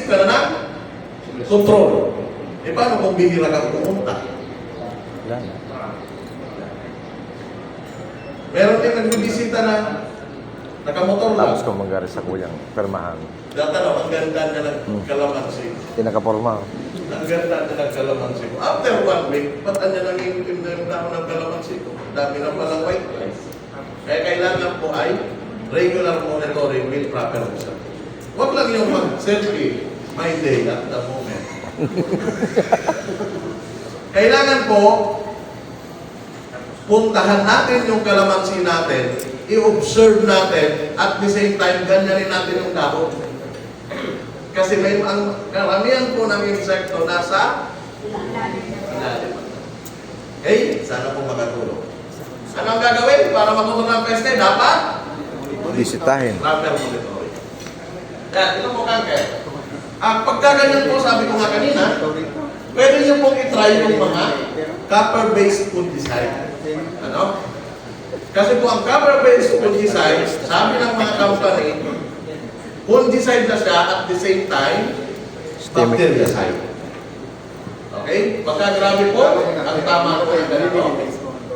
mag-isip ka na ng control. Eh, paano kung bihira kang pumunta? Wala na. Meron din nagbibisita na nakamotor lang. Tapos kung manggari sa kuyang permahan. Tatanong, ang ganda na ng kalamansi. Tinakaporma. Ang ganda na ng kalamansi ko. After 1 week, patan niya nang itim na yung dahon ng kalamansi ko. Dami na palang white rice. Kaya kailangan po ay regular monitoring with proper result. Huwag lang yung mag-selfie my day at the moment. Kailangan po, puntahan natin yung kalamansi natin, i-observe natin, at the same time, ganyanin natin yung dahon. Kasi may ang karamihan po ng insekto nasa ilalim. Okay? Sana po makatulong. Ano ang gagawin para matuto ng peste? Dapat Bisitahin. proper monitoring. Yan, ito po kangke. Pagka ganyan po, sabi ko nga kanina, pwede nyo pong itry yung mga copper-based fungicide. Ano? Kasi po ang copper-based fungicide, sabi ng mga company, fungicide na siya at the same time, bactericide. Okay? Pagka grabe po, ang tama po yung ganito,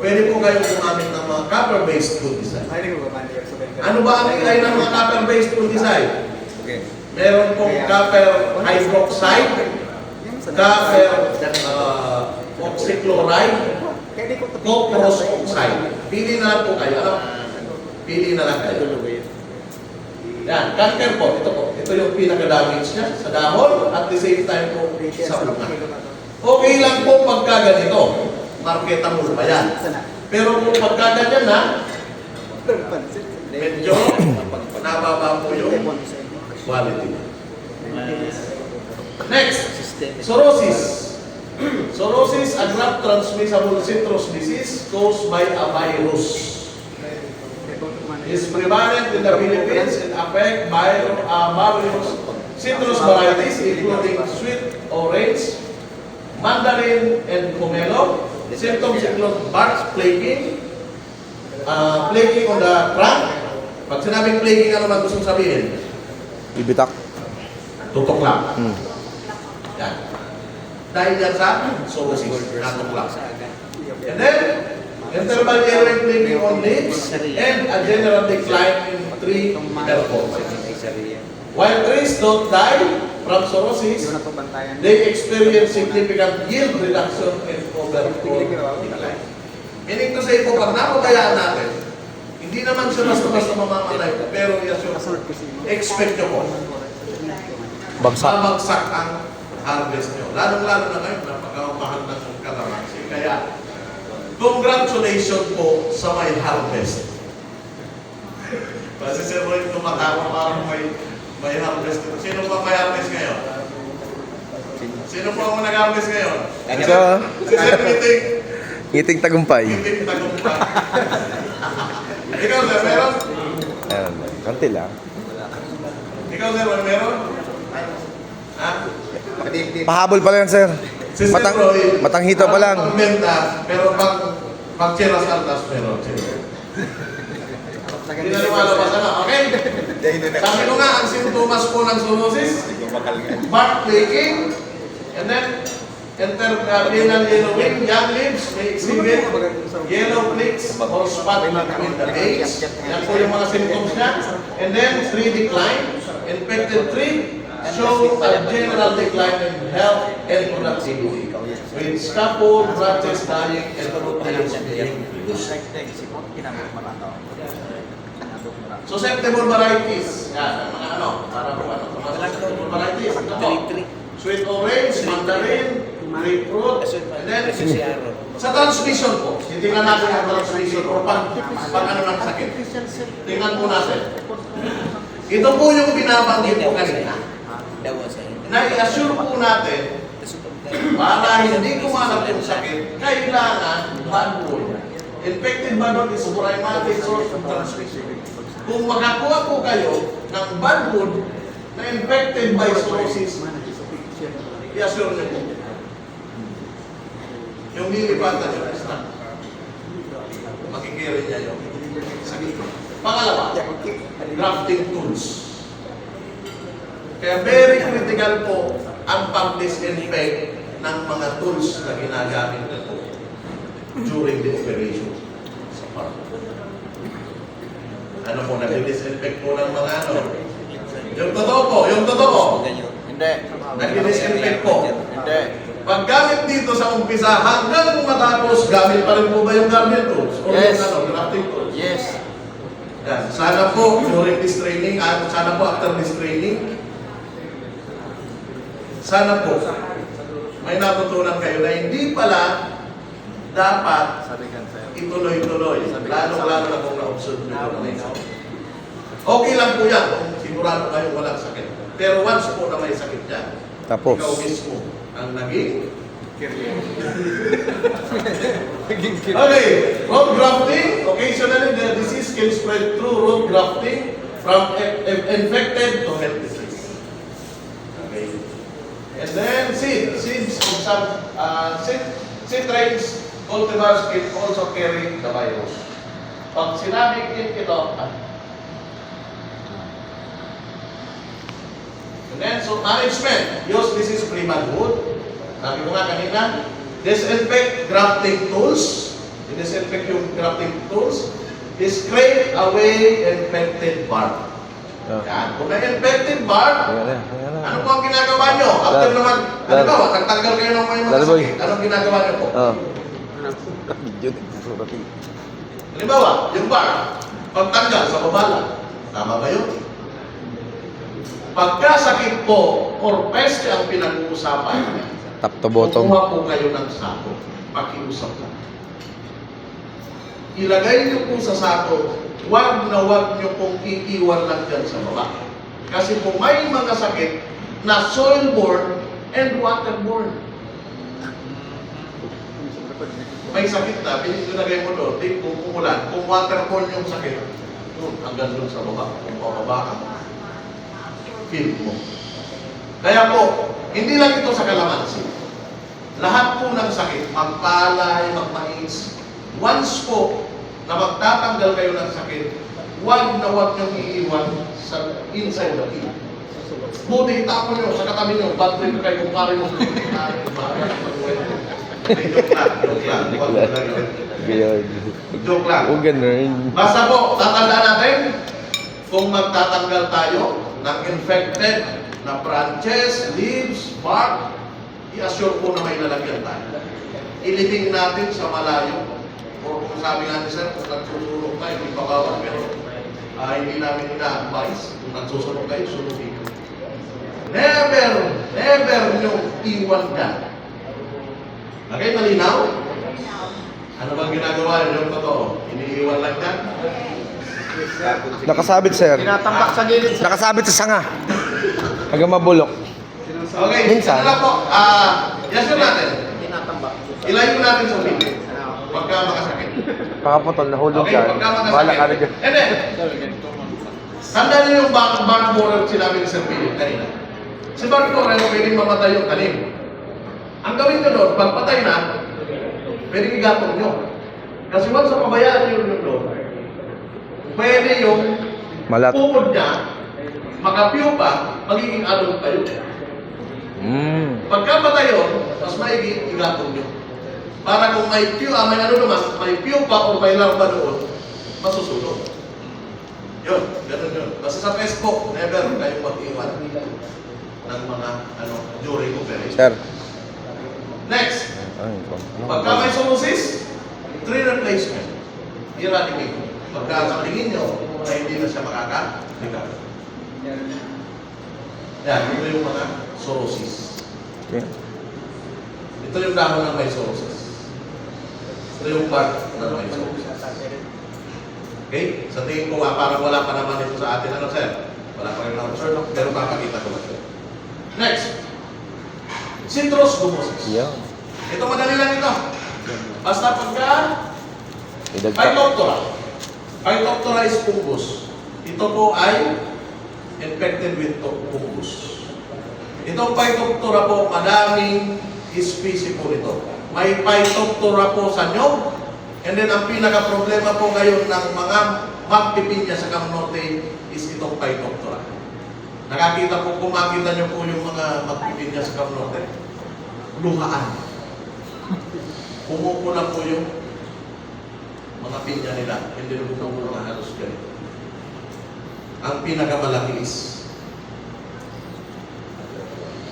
pwede po kayong gumamit ng mga copper-based fungicide. Ano ba ang ilay ng mga copper-based fungicide? Meron pong copper hydroxide, copper oxychloride, copros oxide. Pili na lang po kayo. Ano? Pili na lang kayo. Yan, canker po. Ito po. Ito yung pinaka-damage niya sa dahon at the same time po sa bunga. Okay lang po pagka ganito. Marketable pa yan. Pero kung pagka ganyan na, medyo nababa po yung quality. Next, cirrhosis. Cirrhosis, a graft-transmissible citrus disease caused by a virus. Is prevalent in the Philippines and affect by various citrus varieties including sweet orange, mandarin, and pomelo. Symptoms include bark flaking, flaking on the trunk. Pag sinabing flaking, ano man gusto sabihin? Ibitak. Tutok lang. Yan. Dahil yan sa cirrhosis, natutok lang. And then, interval yellow flaking on leaves and a general decline in tree performance. While trees don't die from cirrhosis, they experience significant yield reduction and overall decline. Meaning to say po, pag napabayaan natin, hindi naman siya basta-basta mamamatay, pero yes, expect nyo po, babagsak ang harvest nyo. Lalong-lalo na ngayon, napaka-mahal ng kalamansi. Kaya, congratulations po sa may harvest. Kasi Sir Roy, tumatawa parang may harvest. Sino pa may harvest ngayon? Sino po ang nag-harvest ngayon? Ito. Si Sir Ngiting. Ngiting tagumpay. Ngiting tagumpay. Ikaw, Sir, meron? Ayan. Kanti lang. Ikaw, Sir, meron? Ha? Pahabol pa lang, sir. Si Sir Roy, Matang hito pa lang. Pagbenta, pero pag cheras altas, meron. Hindi na lumalabas na, okay? Sabi ko nga, ang sintomas po ng cirrhosis, bark flaking, and then intercardinal yellowing, young leaves may exhibit yellow flakes or spot between the base. Yan po yung mga symptoms niya. And then tree decline, infected tree show a general decline in health and productivity, with scaffold, branches dying, and root hairs being reduced. Susceptible varieties. Yan, ang mga ano, para po ano, mga susceptible varieties. Ito po, sweet orange, mandarin, grapefruit, and then, sa transmission po, tingnan natin ang transmission or pag ano ng sakit. Tingnan po natin. Ito po yung binabanggit po kanina. Na-i-assure po natin, para hindi kumalat yung sakit, kailangan badwood. Infected badwood is primary source of transmission. Kung makakuha po kayo ng badwood na infected by cirrhosis, i-assure nyo po. Yung lilipatan nyo, makikiri niya yung sakit. Pangalawa, grafting tools. Kaya very critical po ang pag-disinfect ng mga tools na ginagamit po during the operation sa park. Ano po, nag-disinfect po ng mga ano? Yung totoo po, yung totoo. Hindi. Nag-disinfect po. Hindi. Pag gamit dito sa umpisa, hanggang matapos, gamit pa rin po ba yung garment tools? O Yes. yung ano, grafting tools? Yes. Yan. Sana po during this training, sana po after this training, sana po may natutunan kayo na hindi pala dapat ituloy-tuloy. Lalo-lalo na kung na-observe nyo na may sakit. Okay lang po yan kung sigurado kayo walang sakit. Pero once po na may sakit yan, Tapos. ikaw mismo ang naging okay, root grafting. Occasionally, the disease can spread through root grafting from infected to healthy cells. Okay. And then seeds of some seed traits, cultivars can also carry the virus. Pag sinabing ito, and then, so management, use disease pre-manhood. Sabi ko nga kanina, disinfect grafting tools. Disinfect yung grafting tools. Scrape away infected bark. Yan. Kung na-infected bark, ano po ang ginagawa nyo? After naman, ano ba, nagtanggal kayo ng may mga sakit. Anong ginagawa nyo po? Halimbawa, yung bark, pagtanggal sa babala. Tama ba yun? Pagkasakit po, or peste ang pinag-uusapan, Top to bottom. kukuha po kayo ng sako, pakiusap lang. Ilagay niyo po sa sako, wag na wag niyo pong iiwan lang dyan sa baba. Kasi po may mga sakit na soil-borne and water-borne. May sakit na, pinilagay mo doon, di kung umulan, kung water-borne yung sakit, doon, hanggang doon sa baba, kung pababa ka, feel mo. Kaya po, hindi lang ito sa kalamansi. Lahat po ng sakit, magpalay, magmais, once po na magtatanggal kayo ng sakit, huwag na huwag niyong iiwan sa inside the pit. Buti itapon niyo sa katabi niyo, bad trip kayo kung pare mo. Joke lang. Huwag ganun. Basta po, tatandaan natin, kung magtatanggal tayo ng infected na branches, leaves, bark, i-assure po na may lalagyan tayo. Ilibing natin sa malayo. O kung sabi nga ni Sir, kung nagsusunog tayo, hindi pa bawal, pero hindi namin ina-advise. Kung nagsusunog kayo, sunugin. Never niyong iwan ka. Okay, malinaw? Ano bang ginagawa niyo yung totoo? Iniiwan lang yan? Nakasabit, sir. Tinatambak sa gilid. Nakasabit sa sanga. Hanggang mabulok. Okay, Minsan. ito lang po. Yasyo natin. Tinatambak. Ilayo natin sa video. Pagka makasakit. Pakaputol, nahulog Okay, yan. pagka Bahala ka na makasakit. dyan. And then, tandaan niyo yung bark borer sinabi ni Sir Philip kanina. Si bark borer, pwedeng mamatay yung tanim. Ang gawin nyo doon, pagpatay na, pwedeng igatong nyo. Kasi once sa pabayaan nyo yung doon, pwede yung Malat. pupod niya, makapiyo pa, magiging adult kayo. Pagkamatay yun, mas maigi, igatong nyo. Para kung may may ano naman, may pupa o may larva doon, masusunod. Yun, ganun yun. Basta sa Facebook, never kayong mag-iwan ng mga during operation. Sir. Next, Ay, pagka may zoonosis, tree replacement. Eradicate. Pagka sa tingin nyo, ay hindi na siya makaka-ligat. Yan, ito yung mga zoonosis. Okay. Ito yung dahon ng may zoonosis. Ito yung bark ng may zoonosis. Okay? Sa tingin ko, parang wala pa naman ito sa atin. Ano, sir? Wala pa rin ako, sir. Pero papakita ko lang, sir. Next. Citrus gummosis. Yeah. Ito madali lang ito. Basta pagka Idagdag. Phytophthora. Phytophthora is fungus. Ito po ay infected with fungus. Itong Phytophthora po, madaming species po nito. May Phytophthora po sa nyog. And then ang pinaka-problema po ngayon ng mga magpipinya sa Cam Norte is itong Phytophthora. Nakakita po, kung makita nyo po yung mga magpipinya sa Camp Norte, luhaan. Pumupula po yung mga pinya nila. Hindi na pumupula na halos ganito. Ang pinakamalaki is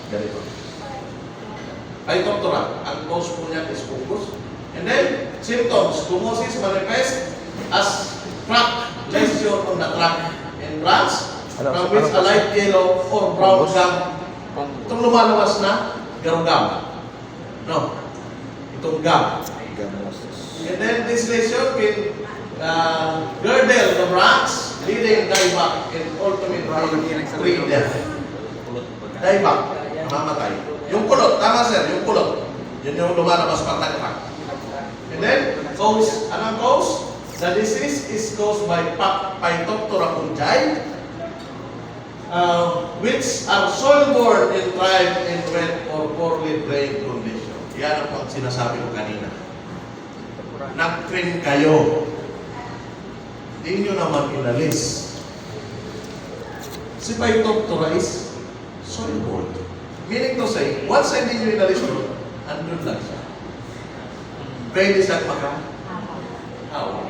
ganito. Phytophthora, ang cause po niya is focus. And then, symptoms, tumosis manifest as crack, lesion on the trunk and branch, from which a light yellow or brown gum. Itong lumalabas na, garugam. No? Itong gum. And then this lesion can girdle the branch, leading dieback and ultimately tree death. Dieback, mamatay. Yung kulot, tama sir, yung kulot. Yun yung lumalabas pag nag-crack. And then, cause, anong cause? The disease is caused by Phytophthora fungi, which are soil-borne and thrive in wet or poorly drained condition. Yan ang sinasabi ko kanina. Nag-train kayo. Hindi nyo naman inalis. Si Phytophthora is soil-borne. Meaning to say, once hindi nyo inalis mo, andun lang siya. Pwede siyang maka-awa.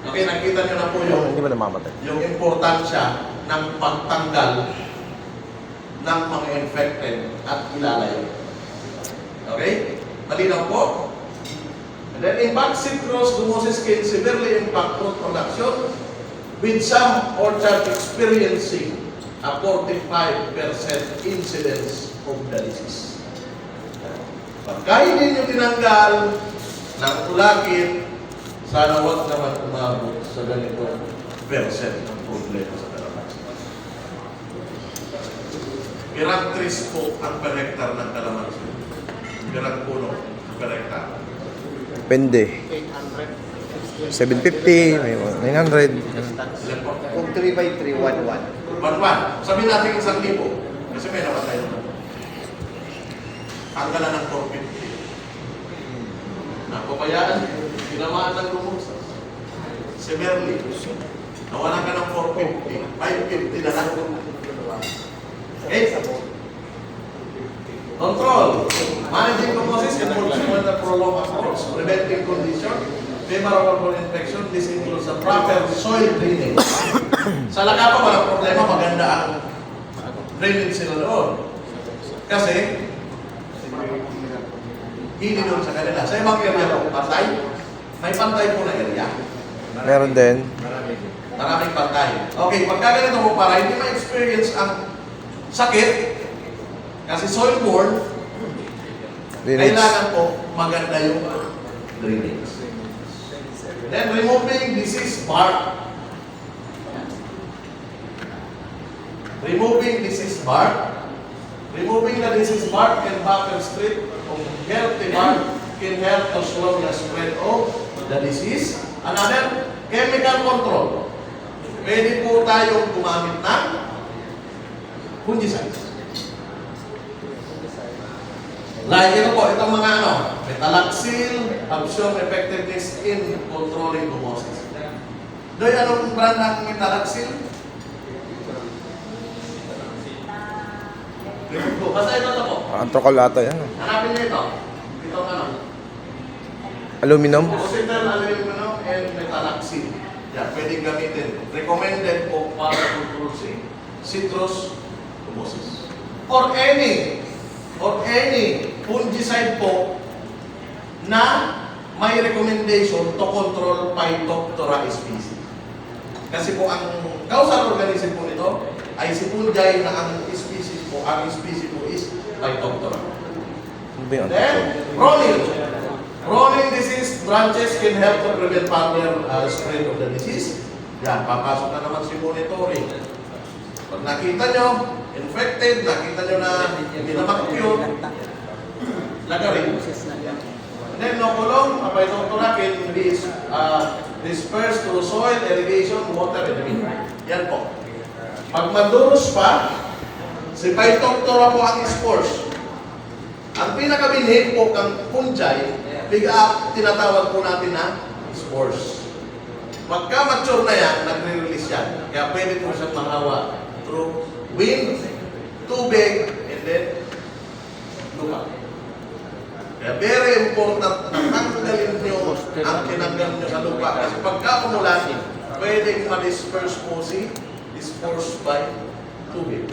Okay, nakita nyo na po Hindi ba namamatay? yung importansya ng pagtanggal ng mga infected at ilalayo. Okay? Malinaw po? And then, impact citrus gumoses can severely impact fruit production with some orchard experiencing a 45% incidence of the disease. Pagka hindi nyo tinanggal ng ulakit, sana wag naman umabot sa ganito percent ng problema sa kalamansi. Pirang tris po ang per hektar ng kalamansi. Pirang puno per hektar. Depende. 750, may 900. Ilan po? Kung 3 by 3, 1-1. 1-1. Sabihin natin 1,000. Kasi may namatay naman. Tanggalan ng 450. Napabayaan, ginamaan ng lumusas. Severely. Nawalan ka ng 450. 550 na lang. Okay? Control. Managing tumosis and pursuing the prolonged approach. Preventing condition. Favorable for infection. This includes the proper soil drainage. Sa Lacapa, walang problema. Maganda ang drainage sila doon. Kasi, hindi doon sa kanila. Sa ibang area po, pantay. May pantay po na area. Meron din. Maraming pantay. Okay, pagka ganito po para hindi ma-experience ang sakit, kasi soil-borne, kailangan po maganda yung drainage. Then removing disease bark. Removing disease bark. Removing the disease bark and buffer strip of healthy bark can help to slow the spread of the disease. Another, chemical control. Pwede po tayong gumamit ng fungicides. Like ito po, itong mga metalaxyl, absorb effectiveness in controlling tumosis. Doy, anong brand ng metalaxyl? Basta ito po. Antrocolata yan. Hanapin niyo ito. Itong Aluminum. Occidental aluminum and metalaxyl. Yan, pwedeng gamitin. Recommended po para control si citrus tumosis. Or any fungicide po na may recommendation to control Phytophthora species. Kasi po ang causal organism po nito ay si fungi na ang species po is Phytophthora. Ano ba yung Then, Ronin. Ronin disease branches can help to prevent further spread of the disease. Yan, papasok na naman si monitoring. Pag nakita nyo, infected, nakita nyo na hindi na mag-cure, lagarin. And then, nokulong, Phytophthora can be dispersed through soil, irrigation, water, and wind. Yan po. Pag maduros pa, si Phytophthora po ang spores. Ang pinakabinhi po kang fungi, bigla tinatawag po natin na spores. Pagka mature na yan, nagre-release yan. Kaya pwede po siyang mahawa through wind, tubig, and then lupa. Kaya very important na tanggalin nyo ang tinanggal nyo sa lupa. Kasi pagka umulan, pwedeng ma-disperse po dispersed by tubig.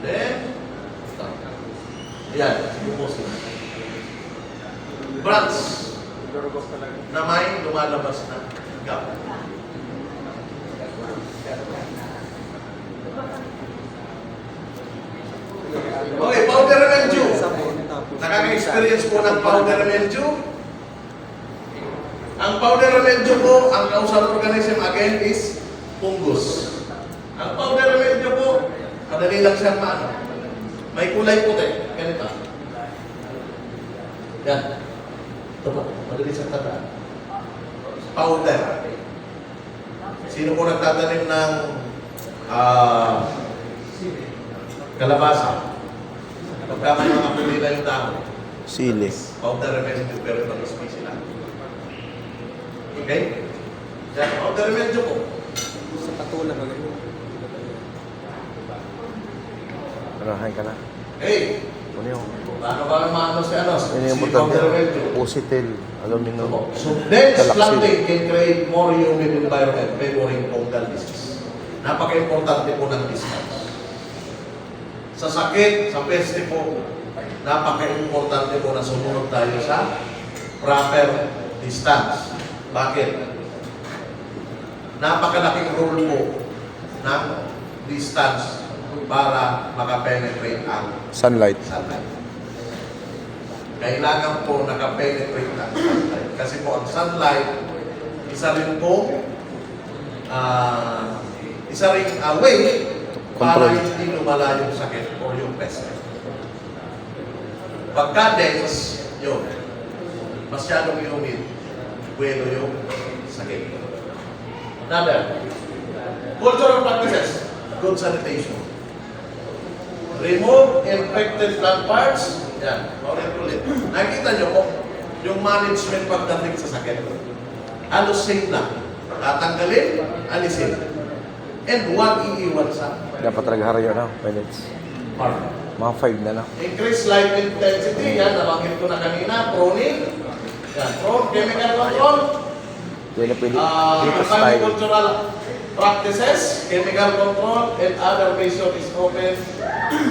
Then, yan, bubusin. Branch na may lumalabas na gap. Okay, powder mildew. Nakaka-experience po ng powder mildew. Ang powder mildew po, ang causal organism again is fungus. Ang powder mildew po, madali lang siyang maano. May kulay puti. Ganito. Yan. Ito po, madali siyang tandaan. Powder. Sino po nagtatanim ng kalabasa? Pagka may mga pulila yung dahon. Sili. Powder mildew, pero ibang species lang. Okay? Yan, powder mildew po. Sa patulang magaling. Anahay ka na. Hey! Ano yung? Paano ba maano si ano? Ano yung Si powder importante? mildew. Positil. Aluminum. So, dense Galaxy. planting can create more humid environment favoring fungal disease. Napaka-importante po ng distance. Sa sakit, sa peste po, napaka-importante po na sumunod tayo sa proper distance. Bakit? Napakalaking role po ng distance para makapenetrate ang Sunlight. sunlight. Kailangan po nakapenetrate ang sunlight. Kasi po ang sunlight, isa rin po, isa rin way para Control. hindi lumala yung sakit o yung peste. Pagka dense, yun, masyadong humid, buwelo yung sakit. Another, cultural practices, good sanitation. Remove infected plant parts. Yan, ulit. Nakikita nyo po, yung management pagdating sa sakit. Halos same lang. Tatanggalin, alisin. And huwag iiwan sa Dapat talaga harayo na. Minutes. part. Mga 5 na na. Increase light intensity. Yan, nabanggit ko na kanina. Pruning. Yan, prune. Chemical control. Yan na pwede. Dito style. Agricultural practices, chemical control, and other measures is often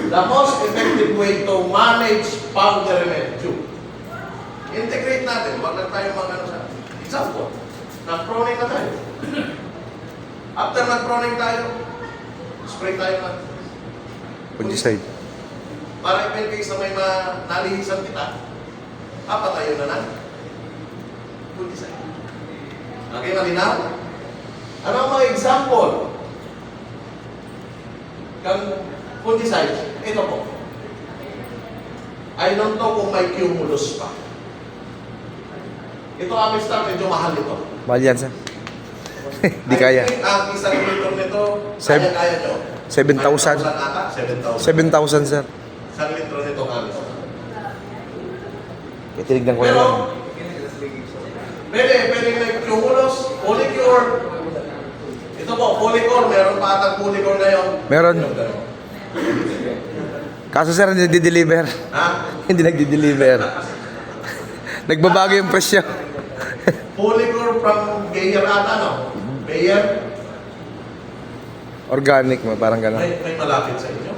the most effective way to manage powder mildew. Integrate natin, wag lang tayo mag-ano sa example. Nag-proning na tayo. After nag-proning tayo, spray tayo ng Pag-decide. para in case na may nalihisan kita, tayo na lang. Pag-decide. Okay, malinaw? Ano ang mga example? Kang fungicide, ito po. I don't know kung may cumulus pa. Ito, Amistar, medyo mahal ito. Mahal yan, sir. Di kaya. I think ang isang liter nito, Seven- kaya nyo. 7,000. 5,000 ata? 7,000. 7,000, sir. Isang litro nito, Amistar. Kaya tinignan ko Pero, yan. pwede may cumulus, polycure. Ito po, polycure. Meron pa atang polycure ngayon. Meron. Kaso, sir, hindi nagdi-deliver. Ha? Hindi nagdi-deliver. Nagbabago yung presyo. Polycure from Bayer ata, no? Bayer, Organic, parang gano'n. may malapit sa inyo.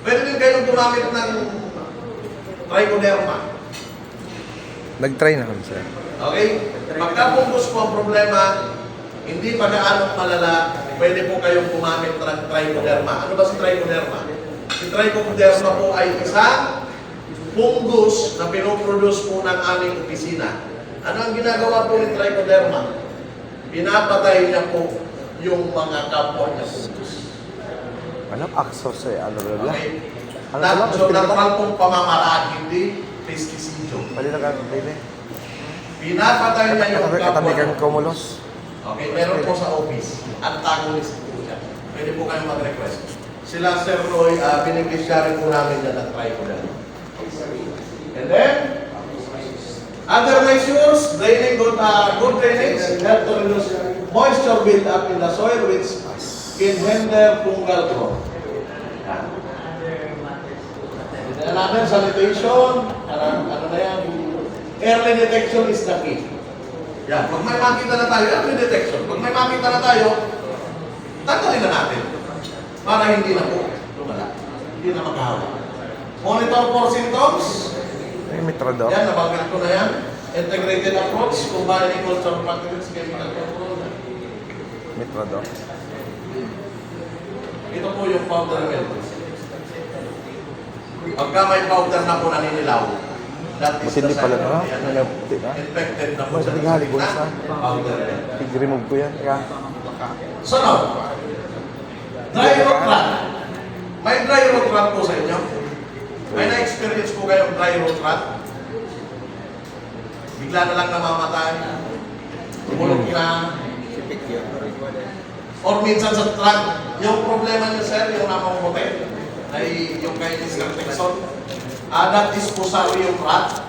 Pwede din kayong gumamit ng trichoderma. Nag-try na kami, sir. Okay? Pagka fungus po ang problema, hindi pa gaano malala, pwede po kayong gumamit ng trichoderma. Ano ba si trichoderma? Si trichoderma po ay isang fungus na pinoproduce po ng aming opisina. Ano ang ginagawa po ni trichoderma? Pinapatay niya po yung mga kapwa niya fungus. Ano? Axos eh. Ano ba? Okay? Ano ba? So, natural pong pamamaraan, hindi pesticide. Pali na ka, baby. Pinapatay niya yung kapwa Katabi niya. kang cumulus. Okay, meron po sa office. Antagonist po siya. Pwede po kayong mag-request. Sila, Sir Roy, binibisyari po namin na na-try ko lang. And then, other measures, draining good drainage, help to reduce moisture build up in the soil which can hinder fungal growth. Yan. Tignan natin, sanitation, ano na yan, early detection is the key. Yan, pag may makita na tayo, early detection, pag may makita na tayo, tanggalin na natin para hindi na po lumala, hindi na magkahawa. Monitor for symptoms. Ay, metro Yan, nabanggit ko na yan. Integrated approach, combining cultural practices, chemical control. Metro. Ito po yung powder milk. Pagka may powder na po naninilaw, that is Matindi the pala sign na. of yan. Nangyapti na. Infected na po Mas siya. tingali ko sa. Powder milk. I-remove ko yan. Kaya, Sunod. Dry root rat. May dry root rat po sa inyo? May na-experience po kayong dry root rat? Bigla na lang namamatay. Tumulog na. Sipik yun. Or minsan sa truck, yung problema niyo sir, yung namamamote, ay yung kay Mr. Texon, that is Fusarium rat.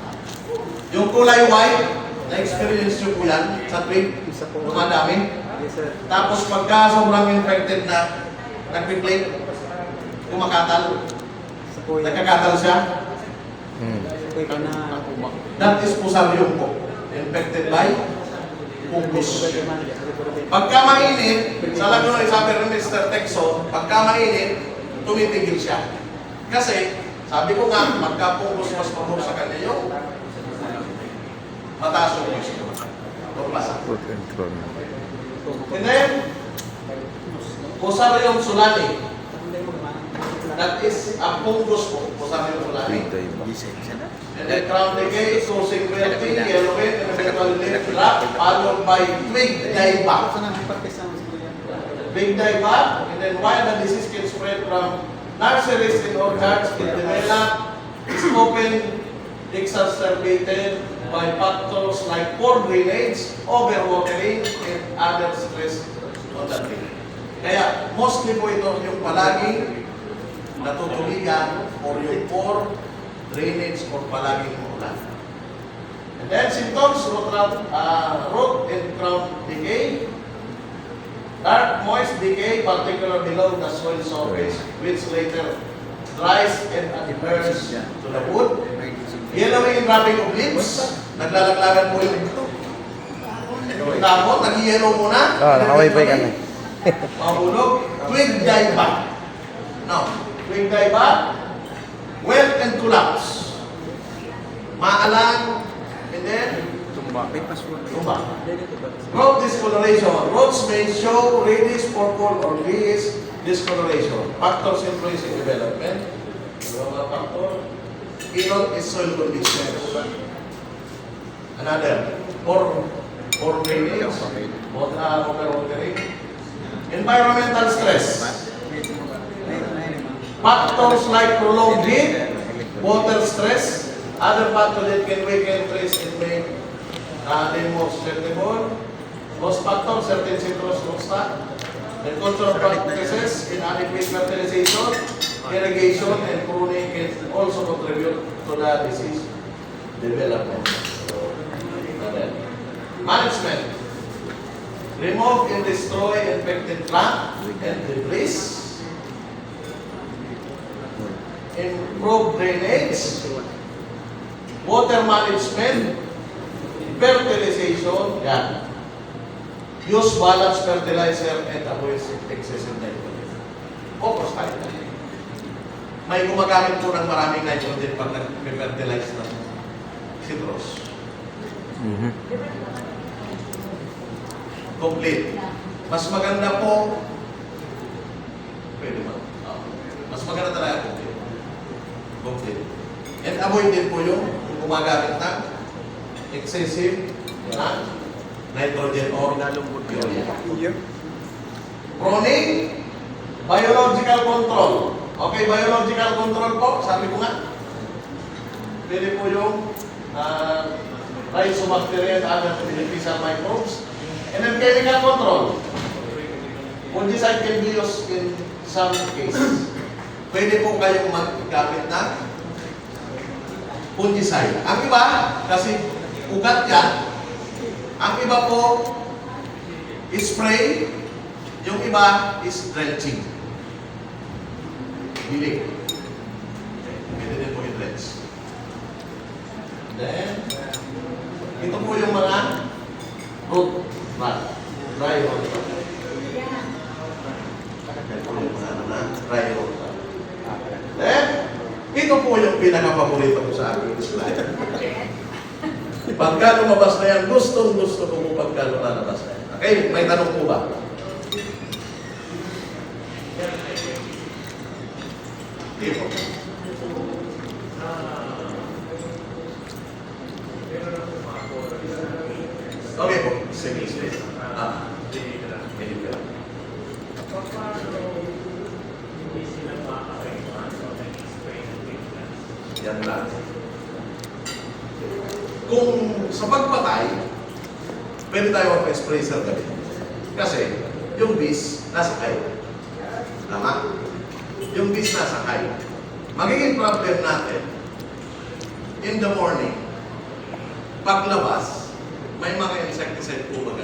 Yung kulay white, na-experience niyo po yan sa trip, dumadami. Yes, sir. Tapos pagka sobrang infected na, nag-replate, kumakatal, Sa po yun. nagkakatal siya, Sa po yun na ubak. that is Fusarium po. Infected by fungus. Pagka mainit, sa Laguna, sabi rin Mr. Texo, pagka mainit, tumitigil siya. Kasi, sabi ko nga, pagka fungus mas pabor sa kanya yung mataas yung gusto. Pagpasa. food control. And then, Fusarium solani. That is a fungus po, Fusarium solani. Day ba? And then crown decay, causing wilting, yellowing, and eventually leaf drop, followed by twig dieback. Big dieback, and then while the disease can spread from nurseries and orchards, it develop, is often exacerbated by factors like poor drainage, overwatering, and other stress on the tree. Kaya mostly po ito yung palaging natutuligan or yung poor drainage or palaging umulan. And then symptoms, root and crown decay, dark moist decay, particularly below the soil surface, which later dries and adheres to the wood. Yellowing and dropping of leaves, naglalaglagan po yung dahon, nag-yellow muna. Naka-wifi ka na. Mahulog, twig dieback. No, twig dieback, welt and collapse. Maalang, and then, tumba. Root discoloration. Roots may show reddish, purple, or greenish discoloration. Factors influencing development. Yung mga factor. Ilot is soil conditions. Another, or drainage, overwatering. Environmental stress. Factors like prolonged heat, water stress, other factors that can weaken trees and make them more susceptible. Most factors, certain citrus rootstock, and cultural practices, inadequate fertilization, irrigation, and pruning can also contribute to the disease development. Management. Remove and destroy infected plant and debris. Improve drainage. Water management. Fertilization. Yan. Use balanced fertilizer and avoid excessive nitrogen. Focus tayo. May gumagamit po ng maraming nitrogen pag nag-fertilize ng citrus. Complete. Mas maganda po, pwede ba? Mas maganda talaga complete. Complete. And avoid din po yung gumagamit ng excessive na nitrogen or urea. Pruning, biological control. Okay, biological control po, sabi ko nga. Pwede po yung rhizobacteria and other beneficial microbes. And then chemical control. Fungicide can be used in some cases. Pwede po kayong maggamit ng fungicide. Ang iba, kasi ugat yan, ang iba po, spray, Yung iba is drenching. Bilik. Okay. Pwede din po i-drench. Then, ito po yung mga root mat. Dry root mat. Ito po yung mga dry root mat. Then, ito po yung pinaka-paborito ko sa aking slide. Pagka lumabas na yan, gusto ko po pagka lumalabas na yan. Okay, may tanong po ba? Hindi po. Okay po, sige, sige. Pwede ka. Yan lang. Kung sa pagpatay, pwede tayo mag-spray sa gabi. Kasi, yung bis, nasa kayo. Tama? Yung bis nasa kayo. Magiging problem natin, in the morning, paglabas, may mga insecticide po ba